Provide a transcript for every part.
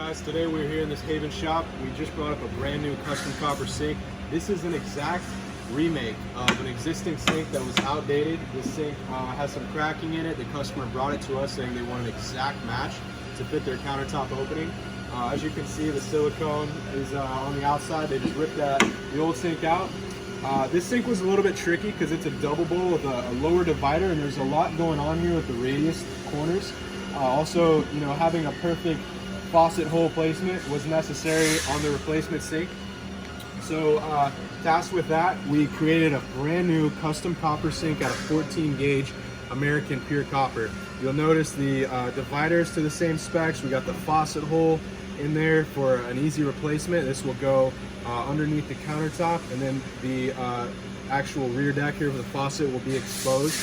guys, today we're here in this Haven shop. We just brought up a brand new custom copper sink. This is an exact remake of an existing sink that was outdated. This sink has some cracking in it. The customer brought it to us saying they want an exact match to fit their countertop opening. As you can see, the silicone is on the outside. They just ripped the old sink out. This sink was a little bit tricky because it's a double bowl with a lower divider, and there's a lot going on here with the radius corners. Also, you know, having a perfect faucet hole placement was necessary on the replacement sink. So tasked with that, we created a brand new custom copper sink out of 14 gauge American pure copper. You'll notice the dividers to the same specs. We got the faucet hole in there for an easy replacement. This will go underneath the countertop, and then the actual rear deck here for the faucet will be exposed.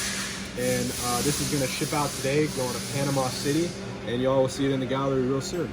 And this is going to ship out today, going to Panama City, and y'all will see it in the gallery real soon.